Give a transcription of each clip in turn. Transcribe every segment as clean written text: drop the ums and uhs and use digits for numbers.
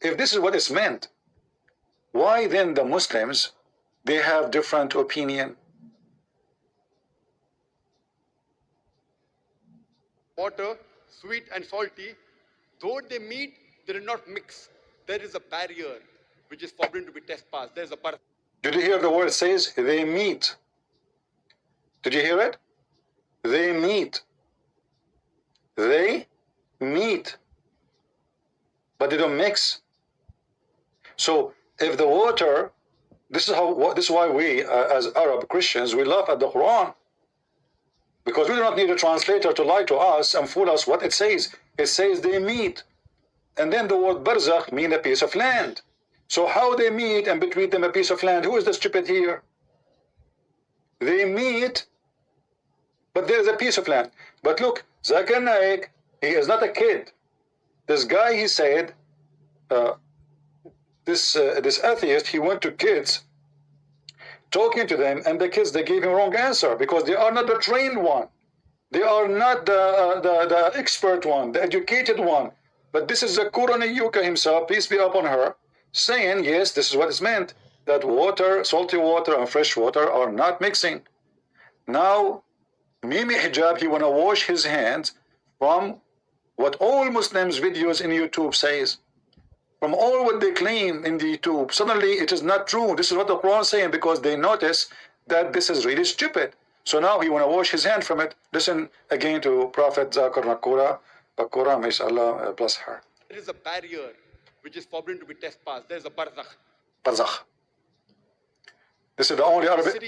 if this is what is meant, why then the Muslims, they have different opinion? Water, sweet and salty, though they meet, they do not mix. There is a barrier which is forbidden to be trespassed. There is a barazakh. Did you hear the word says they meet? Did you hear it? They meet. They meet. But they don't mix. So if the water, this is why we as Arab Christians, we laugh at the Quran. Because we do not need a translator to lie to us and fool us what it says. It says they meet. And then the word barazakh means a piece of land. So how they meet and between them a piece of land? Who is the stupid here? They meet, but there is a piece of land. But look, Zakir Naik, he is not a kid. This guy, he said, this atheist, he went to kids, talking to them, and the kids, they gave him wrong answer because they are not the trained one. They are not the expert one, the educated one. But this is the Qurani Yuka himself, peace be upon her, saying, yes, this is what is meant, that water, salty water and fresh water are not mixing. Now, Mimi Hijab, he want to wash his hands from what all Muslims videos in YouTube says, from all what they claim in the YouTube. Suddenly it is not true. This is what the Quran is saying because they notice that this is really stupid. So now he want to wash his hand from it. Listen again to Prophet Zakir Bakura, may Allah bless her. There is a barrier which is forbidden to be trespassed. There is a barazakh. Barazakh. This is the only Arabic.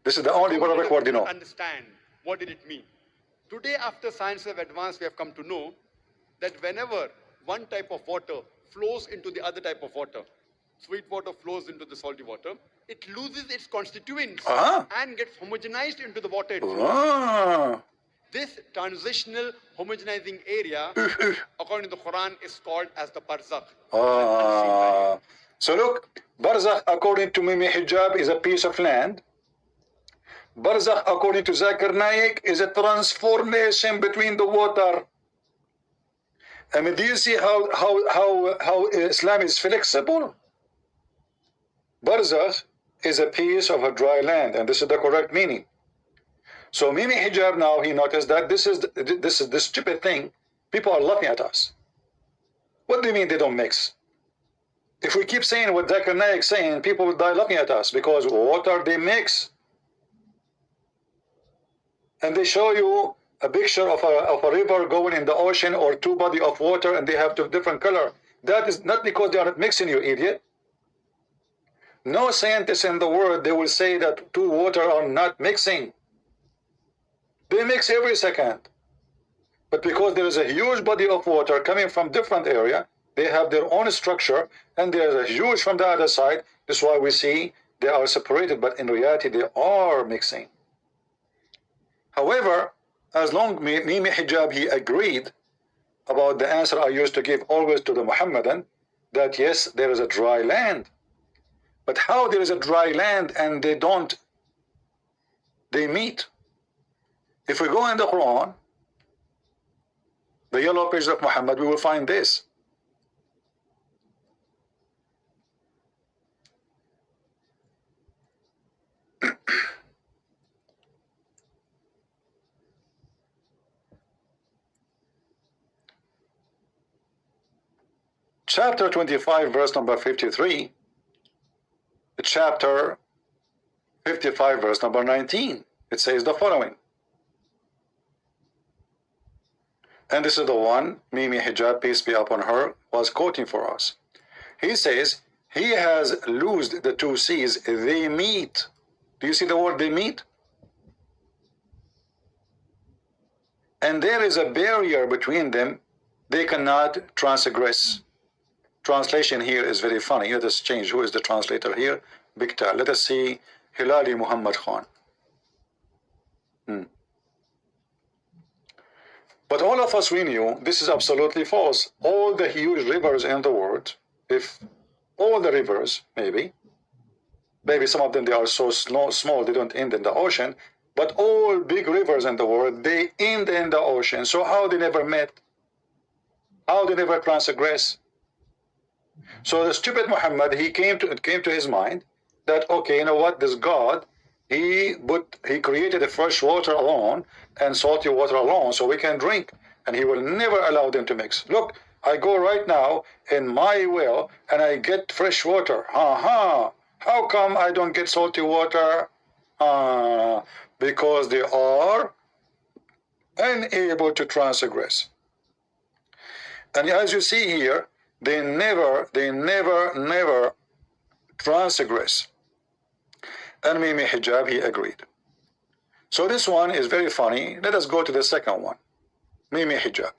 This is the only Arabic word you know. Understand what did it mean? Today, after science have advanced, we have come to know that whenever one type of water flows into the other type of water, sweet water flows into the salty water, it loses its constituents and gets homogenized into the water itself. This transitional homogenizing area, according to the Quran, is called as the barazakh. So look, barazakh according to Mimi Hijab is a piece of land. Barazakh according to Zakir Naik is a transformation between the water. I mean, do you see how Islam is flexible? Barazakh is a piece of a dry land, and this is the correct meaning. So Mimi Hijab now, he noticed that this is the stupid thing. People are laughing at us. What do you mean they don't mix? If we keep saying what Zakir Naik is saying, people will die laughing at us because water, they mix. And they show you a picture of a river going in the ocean or two bodies of water and they have two different color. That is not because they are not mixing, you idiot. No scientist in the world, they will say that two water are not mixing. They mix every second. But because there is a huge body of water coming from different area, they have their own structure, and there is a huge from the other side. That's why we see they are separated, but in reality they are mixing. However, as long as Mimi Hijab, he agreed about the answer I used to give always to the Muhammadan, that yes, there is a dry land. But how there is a dry land and they meet? If we go in the Quran, the yellow page of Muhammad, we will find this. Chapter 25, verse number 53. Chapter 55, verse number 19. It says the following. And this is the one Mimi Hijab, peace be upon her, was quoting for us. He says, he has loosed the two seas, they meet. Do you see the word they meet? And there is a barrier between them, they cannot transgress. Translation here is very funny. Let us change. Who is the translator here? Bikta. Let us see Hilali Muhammad Khan. But all of us, we knew this is absolutely false. All the huge rivers in the world, if all the rivers, maybe some of them, they are so small, they don't end in the ocean, but all big rivers in the world, they end in the ocean. So how they never met? How they never transgress? So the stupid Muhammad, it came to his mind that, okay, you know what, this God, he created the fresh water alone and salty water alone so we can drink, and he will never allow them to mix. Look, I go right now in my well and I get fresh water. How come I don't get salty water? Because they are unable to transgress. And as you see here, they never transgress. And Mimi hijab, he agreed. So this one is very funny. Let us go to the second one. Mimi hijab.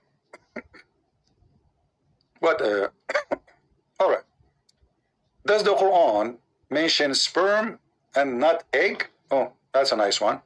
What? All right. Does the Quran mention sperm and not egg? Oh, that's a nice one.